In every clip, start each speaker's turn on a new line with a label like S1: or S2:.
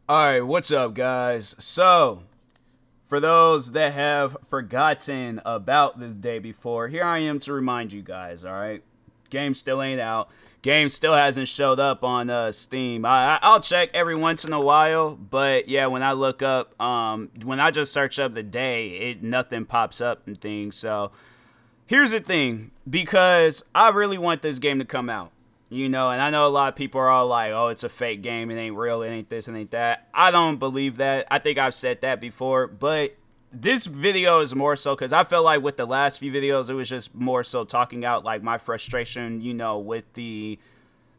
S1: Alright, what's up, guys? So, for those that have forgotten about the day before, here I am to remind you guys, alright? Game still ain't out. Game still hasn't showed up on Steam. I'll check every once in a while, but yeah, when I look up, when I just search up the day, nothing pops up and things. So, here's the thing, because I really want this game to come out. And I know a lot of people are all like, oh, it's a fake game. It ain't real. It ain't this. It ain't that. I don't believe that. I think I've said that before. But this video is more so because I felt like with the last few videos, it was just more so talking out like my frustration, with the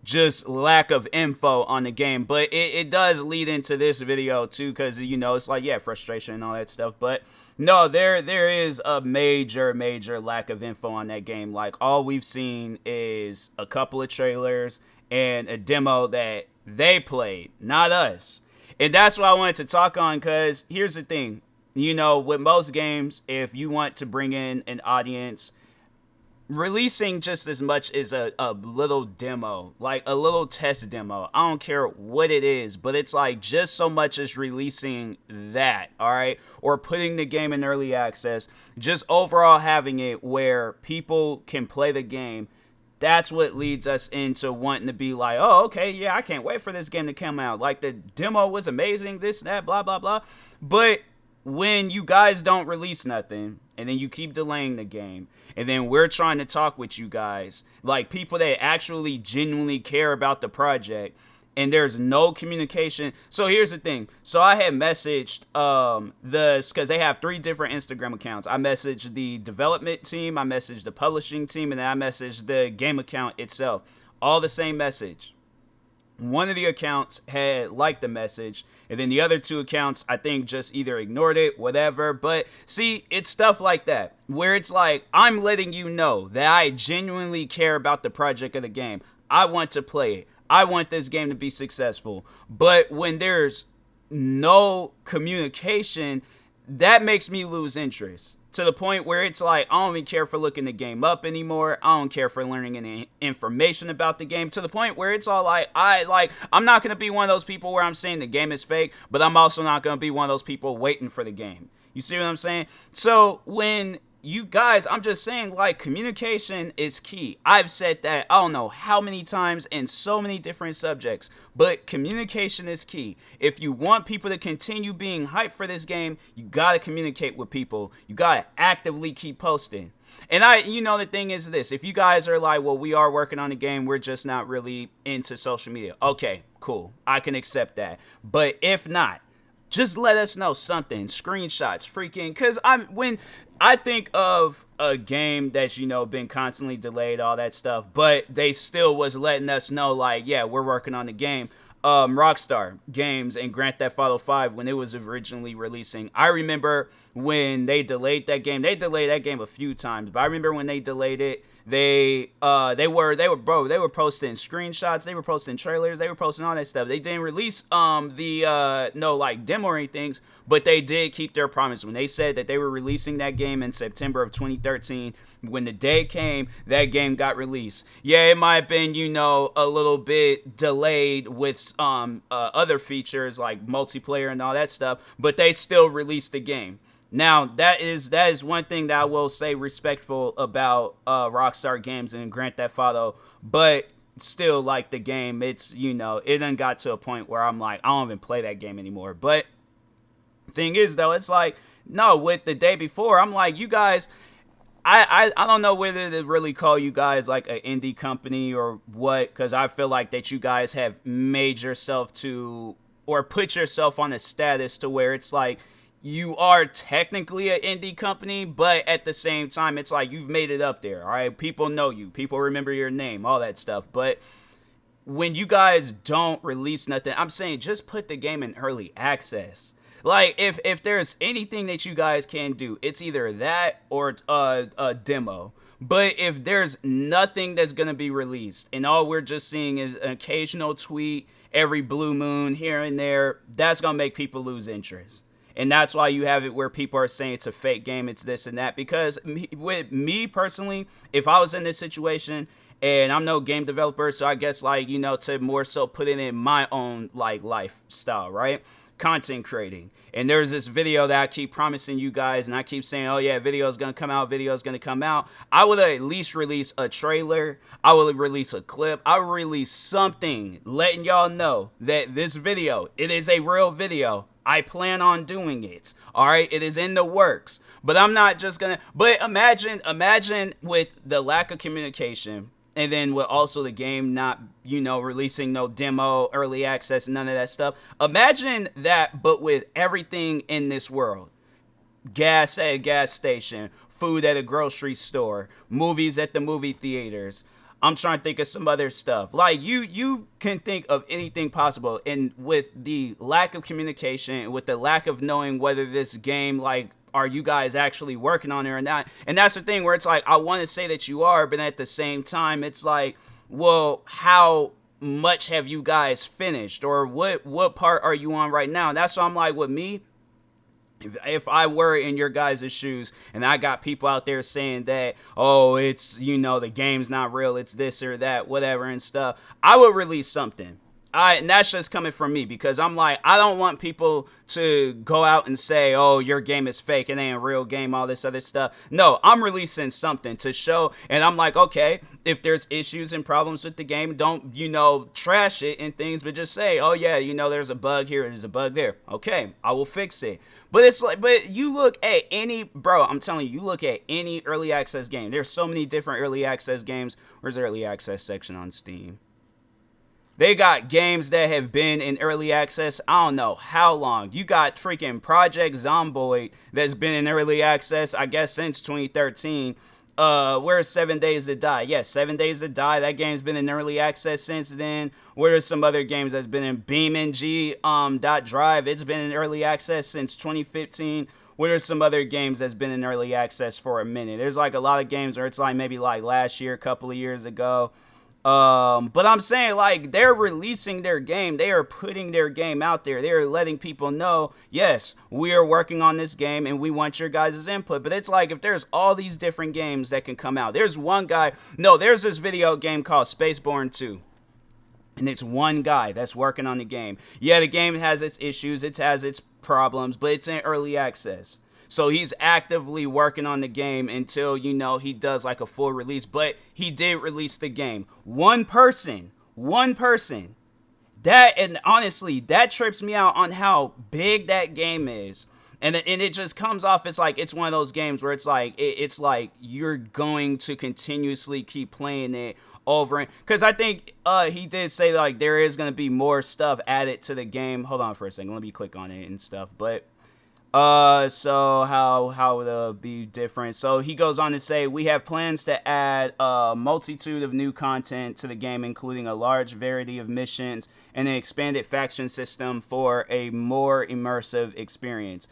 S1: just lack of info on the game. But it does lead into this video too because, it's like, yeah, frustration and all that stuff. But no, there is a major lack of info on that game. Like, all we've seen is a couple of trailers and a demo that they played, not us. And that's what I wanted to talk on, because here's the thing. With most games, if you want to bring in an audience, releasing just as much as a little demo, like a little test demo, I don't care what it is, but it's like just so much as releasing that, all right, or putting the game in early access, just overall having it where people can play the game. That's what leads us into wanting to be like, oh, okay, yeah, I can't wait for this game to come out. Like, the demo was amazing, this, that, blah, blah, blah. But when you guys don't release nothing, and then you keep delaying the game, and then we're trying to talk with you guys, like people that actually genuinely care about the project, and there's no communication. So here's the thing. So I had messaged because they have 3 different Instagram accounts. I messaged the development team, I messaged the publishing team, and then I messaged the game account itself. All the same message. One of the accounts had liked the message, and then the other 2 accounts, I think, just either ignored it, whatever. But see, it's stuff like that, where it's like, I'm letting you know that I genuinely care about the project of the game. I want to play it. I want this game to be successful. But when there's no communication, that makes me lose interest. To the point where it's like, I don't even care for looking the game up anymore. I don't care for learning any information about the game. To the point where it's all like, I'm not going to be one of those people where I'm saying the game is fake, but I'm also not going to be one of those people waiting for the game. You see what I'm saying? So when you guys, I'm just saying, like, communication is key. I've said that I don't know how many times in so many different subjects, but communication is key. If you want people to continue being hyped for this game, you gotta communicate with people. You gotta actively keep posting. And the thing is this, if you guys are like, well, we are working on the game, we're just not really into social media. Okay, cool. I can accept that. But if not, just let us know something, screenshots, freaking, because when I think of a game that's, been constantly delayed, all that stuff, but they still was letting us know, like, yeah, we're working on the game. Rockstar Games and Grand Theft Auto 5, when it was originally releasing, I remember when they delayed that game a few times, but I remember when they delayed it, they were posting screenshots, they were posting trailers, they were posting all that stuff. They didn't release demo or anything, but they did keep their promise when they said that they were releasing that game in September of 2013. When the day came, that game got released. Yeah, it might have been, a little bit delayed with other features like multiplayer and all that stuff, but they still released the game. Now, that is one thing that I will say respectful about Rockstar Games and Grand Theft Auto, but still, like, the game, it's, it done got to a point where I'm like, I don't even play that game anymore. But thing is, though, it's like, no, with the day before, I'm like, you guys, I don't know whether to really call you guys like an indie company or what, because I feel like that you guys have made yourself to, or put yourself on a status to where it's like, you are technically an indie company, but at the same time, it's like you've made it up there, all right? People know you. People remember your name, all that stuff. But when you guys don't release nothing, I'm saying just put the game in early access. Like, if there's anything that you guys can do, it's either that or a demo. But if there's nothing that's going to be released and all we're just seeing is an occasional tweet every blue moon here and there, that's going to make people lose interest. And that's why you have it where people are saying it's a fake game, it's this and that. Because with me personally, if I was in this situation And I'm no game developer, so I guess, like, you know, to more so put it in my own, like, lifestyle, right? Content creating. And there's this video that I keep promising you guys, and I keep saying, oh yeah, video is going to come out, video is going to come out. I would at least release a trailer. I will release a clip. I will release something letting y'all know that this video, it is a real video. I plan on doing it. All right, it is in the works. But I'm not just going to, but imagine with the lack of communication, and then with also the game not, you know, releasing no demo, early access, none of that stuff. Imagine that, but with everything in this world. Gas at a gas station, food at a grocery store, movies at the movie theaters. I'm trying to think of some other stuff. Like, you can think of anything possible. And with the lack of communication, with the lack of knowing whether this game, like, are you guys actually working on it or not? And that's the thing where it's like, I want to say that you are, but at the same time, it's like, well, how much have you guys finished? Or what part are you on right now? And that's why I'm like, with me, if I were in your guys' shoes and I got people out there saying that, oh, it's, you know, the game's not real, it's this or that, whatever and stuff, I would release something. And that's just coming from me, because I'm like, I don't want people to go out and say, oh, your game is fake, it ain't a real game, all this other stuff. No, I'm releasing something to show, and I'm like, okay, if there's issues and problems with the game, don't, you know, trash it and things, but just say, oh yeah, you know, there's a bug here, there's a bug there. Okay, I will fix it. But it's like, but you look at any, bro, I'm telling you, you look at any early access game. There's so many different early access games. Where's the early access section on Steam? They got games that have been in early access, I don't know how long. You got freaking Project Zomboid that's been in early access, I guess, since 2013. Where's 7 Days to Die? Yes, 7 Days to Die. That game's been in early access since then. Where's some other games that's been in BeamNG.drive? It's been in early access since 2015. Where's some other games that's been in early access for a minute? There's like a lot of games where it's like maybe like last year, a couple of years ago. But I'm saying, like, they're releasing their game. They are putting their game out there. They're letting people know, yes, we are working on this game and we want your guys' input. But it's like, if there's all these different games that can come out, there's one guy, no, there's this video game called Spaceborne 2. And it's one guy that's working on the game. Yeah, the game has its issues, it has its problems, but it's in early access. So he's actively working on the game until, you know, he does like a full release. But he did release the game. One person. That, and honestly, that trips me out on how big that game is. And it just comes off, it's like, it's one of those games where it's like you're going to continuously keep playing it over. Because I think he did say, like, there is going to be more stuff added to the game. Hold on for a second. Let me click on it and stuff. But so how would it be different? So he goes on to say, we have plans to add a multitude of new content to the game, including a large variety of missions and an expanded faction system for a more immersive experience.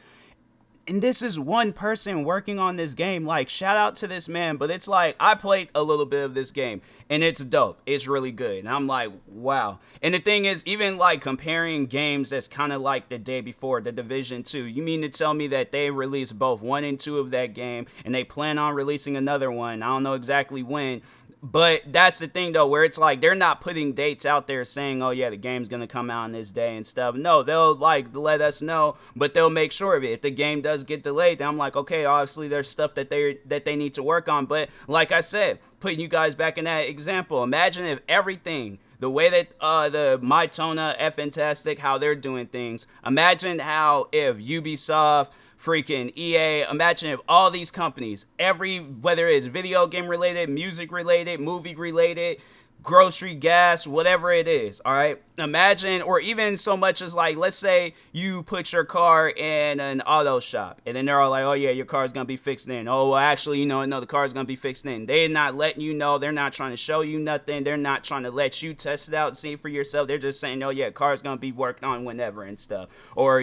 S1: And this is one person working on this game. Like, shout out to this man. But it's like, I played a little bit of this game and it's dope. It's really good. And I'm like, wow. And the thing is, even like comparing games that's kind of like the day before, The Division 2, you mean to tell me that they released both 1 and 2 of that game and they plan on releasing another one? I don't know exactly when. But that's the thing, though, where it's like they're not putting dates out there saying, oh, yeah, the game's going to come out on this day and stuff. No, they'll, like, let us know, but they'll make sure of it. If the game does get delayed, then I'm like, okay, obviously there's stuff that they need to work on. But like I said, putting you guys back in that example, imagine if everything, the way that the Mytona, Fantastic, how they're doing things, imagine how if Ubisoft, freaking EA, imagine if all these companies, whether it's video game related, music related, movie related, grocery, gas, whatever it is, all right, imagine, or even so much as like, let's say you put your car in an auto shop and then they're all like, oh yeah, your car's gonna be fixed in. Oh, well, actually, no, the car's gonna be fixed in. They're not letting you know. They're not trying to show you nothing. They're not trying to let you test it out and see it for yourself. They're just saying, oh yeah, car's gonna be worked on whenever and stuff. Or,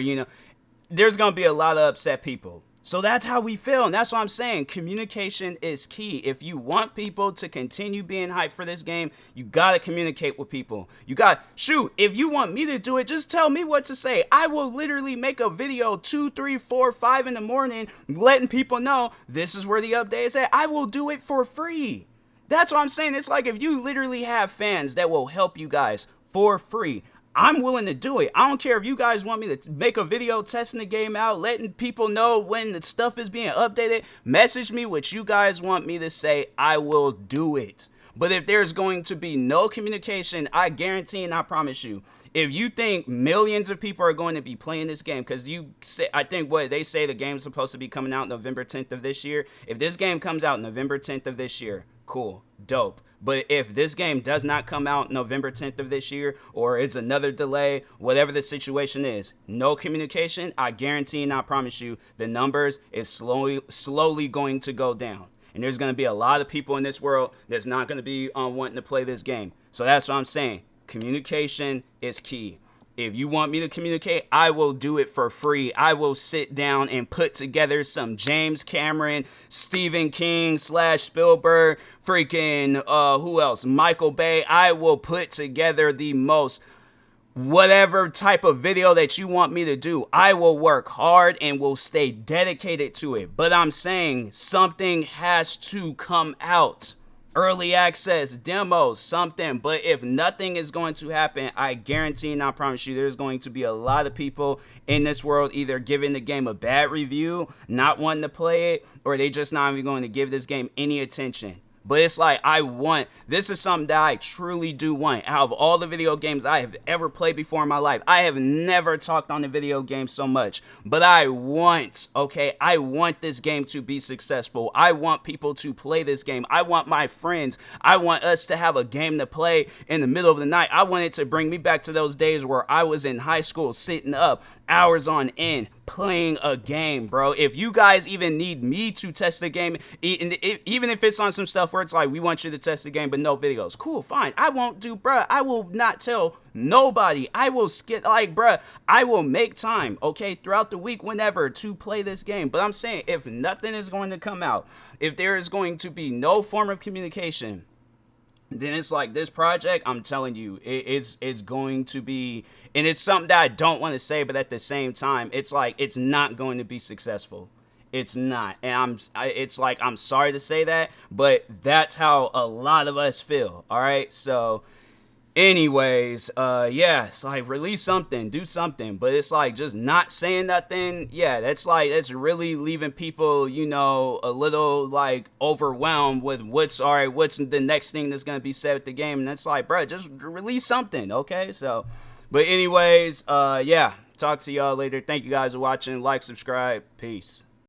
S1: there's going to be a lot of upset people. So that's how we feel. And that's what I'm saying. Communication is key. If you want people to continue being hyped for this game, you got to communicate with people. If you want me to do it, just tell me what to say. I will literally make a video 2, 3, 4, 5 in the morning letting people know this is where the update is at. I will do it for free. That's what I'm saying. It's like if you literally have fans that will help you guys for free, I'm willing to do it. I don't care if you guys want me to make a video testing the game out, letting people know when the stuff is being updated. Message me what you guys want me to say. I will do it. But if there's going to be no communication, I guarantee and I promise you, if you think millions of people are going to be playing this game, because you say, I think what they say the game's supposed to be coming out November 10th of this year. If this game comes out November 10th of this year, cool, dope. But if this game does not come out November 10th of this year, or it's another delay, whatever the situation is, no communication, I guarantee and I promise you, the numbers is slowly going to go down. And there's going to be a lot of people in this world that's not going to be wanting to play this game. So that's what I'm saying. Communication is key. If you want me to communicate, I will do it for free. I will sit down and put together some James Cameron, Stephen King / Spielberg, freaking, who else? Michael Bay. I will put together the most whatever type of video that you want me to do. I will work hard and will stay dedicated to it. But I'm saying something has to come out. Early access, demos, something. But if nothing is going to happen, I guarantee and I promise you there's going to be a lot of people in this world either giving the game a bad review, not wanting to play it, or they just not even going to give this game any attention. But it's like, this is something that I truly do want. Out of all the video games I have ever played before in my life, I have never talked on the video game so much. But I want this game to be successful. I want people to play this game. I want my friends. I want us to have a game to play in the middle of the night. I want it to bring me back to those days where I was in high school sitting up hours on end playing a game, bro. If you guys even need me to test the game, even if it's on some stuff where it's like, we want you to test the game but no videos, cool, fine. I won't do, bro. I will not tell nobody. I will skip, like, bro, I will make time, okay, throughout the week, whenever, to play this game. But I'm saying, if nothing is going to come out, if there is going to be no form of communication, then it's like this project, I'm telling you, it's going to be, and it's something that I don't want to say, but at the same time, it's like, it's not going to be successful. It's not. And it's like, I'm sorry to say that, but that's how a lot of us feel. All right. So anyways, yeah, it's like, release something, do something, but it's like just not saying nothing. Yeah, that's really leaving people, you know, a little like overwhelmed with what's the next thing that's gonna be said with the game. And that's like, bro, just release something, okay? So, but anyways, yeah, talk to y'all later. Thank you guys for watching. Like, subscribe, peace.